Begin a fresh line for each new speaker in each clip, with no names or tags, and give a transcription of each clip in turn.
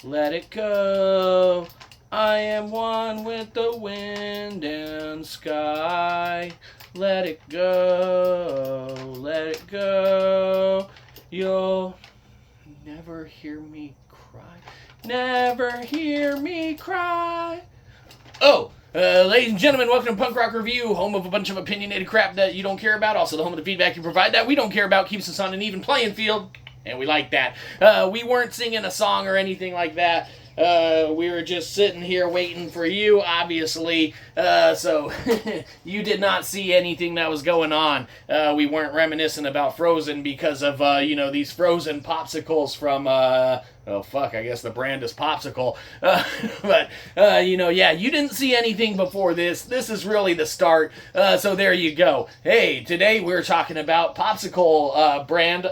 let it go. I am one with the wind and sky. Let it go, let it go. You'll never hear me cry. Never hear me cry. Oh, ladies and gentlemen, welcome to Punk Rock Review, home of a bunch of opinionated crap that you don't care about, also the home of the feedback you provide that we don't care about, keeps us on an even playing field, and we like that. We weren't singing a song or anything like that. We were just sitting here waiting for you, obviously, so you did not see anything that was going on. We weren't reminiscing about Frozen because of, these frozen popsicles from, oh, fuck, I guess the brand is Popsicle. But, you didn't see anything before this. This is really the start. So there you go. Hey, today we're talking about Popsicle brand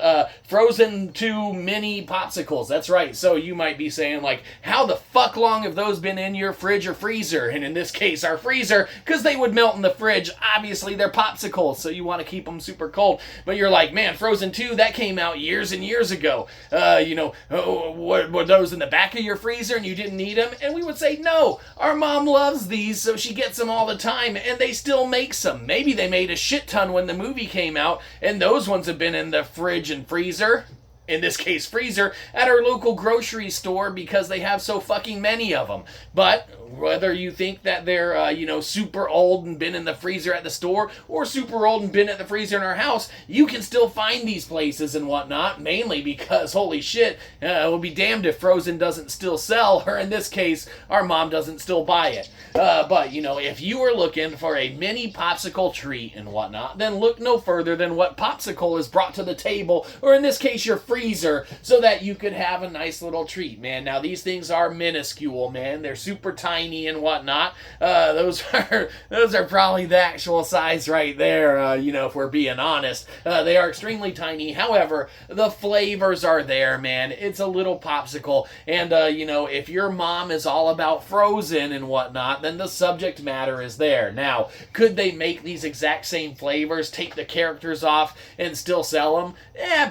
Frozen 2 mini popsicles. That's right. So you might be saying, like, how the fuck long have those been in your fridge or freezer? And in this case, our freezer, because they would melt in the fridge. Obviously, they're popsicles, so you want to keep them super cold. But you're like, man, Frozen 2, that came out years and years ago. Were those in the back of your freezer and you didn't need them? And we would say, no, our mom loves these, so she gets them all the time, and they still makes them. Maybe they made a shit ton when the movie came out, and those ones have been in the fridge and freezer, in this case freezer, at our local grocery store because they have so fucking many of them. But whether you think that they're, super old and been in the freezer at the store, or super old and been at the freezer in our house, you can still find these places and whatnot, mainly because, holy shit, we'll be damned if Frozen doesn't still sell, or in this case, our mom doesn't still buy it. But, if you were looking for a mini popsicle treat and whatnot, then look no further than what Popsicle has brought to the table, or in this case, your freezer, so that you could have a nice little treat, man. Now, these things are minuscule, man. They're super tiny and whatnot. Those are probably the actual size right there, if we're being honest. They are extremely tiny. However, the flavors are there, man. It's a little popsicle. And, if your mom is all about Frozen and whatnot, then the subject matter is there. Now, could they make these exact same flavors, take the characters off, and still sell them?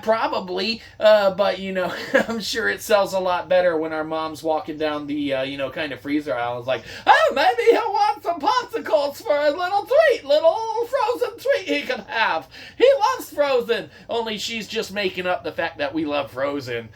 Probably. But, I'm sure it sells a lot better when our mom's walking down the, kind of freezer aisle. It's like, oh, maybe he'll want some popsicles for a little treat, little Frozen treat he can have. He loves Frozen. Only she's just making up the fact that we love Frozen.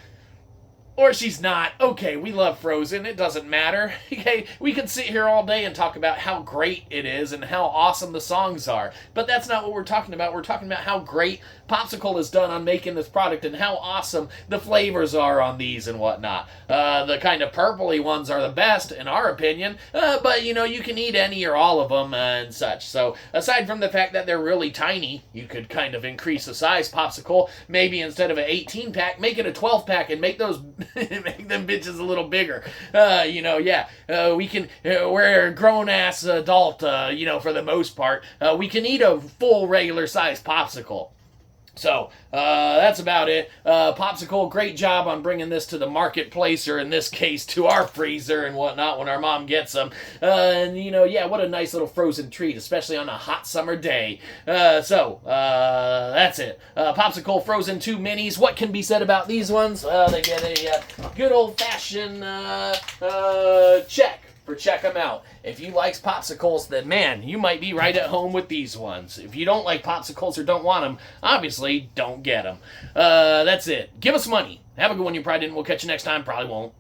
Or she's not. Okay, we love Frozen. It doesn't matter. Okay, we can sit here all day and talk about how great it is and how awesome the songs are. But that's not what we're talking about. We're talking about how great Popsicle has done on making this product and how awesome the flavors are on these and whatnot. The kind of purpley ones are the best, in our opinion. But, you can eat any or all of them and such. So, aside from the fact that they're really tiny, you could kind of increase the size Popsicle. Maybe instead of an 18-pack, make it a 12-pack and make those... make them bitches a little bigger. We can, we're a grown-ass adult, for the most part. We can eat a full regular-sized popsicle. So, that's about it. Popsicle, great job on bringing this to the marketplace, or in this case, to our freezer and whatnot when our mom gets them. What a nice little frozen treat, especially on a hot summer day. That's it. Popsicle Frozen 2 Minis. What can be said about these ones? They get a good old-fashioned check. Check them out. If you like popsicles, then man, you might be right at home with these ones. If you don't like popsicles or don't want them, obviously don't get them. That's it. Give us money. Have a good one, you probably didn't. We'll catch you next time. Probably won't.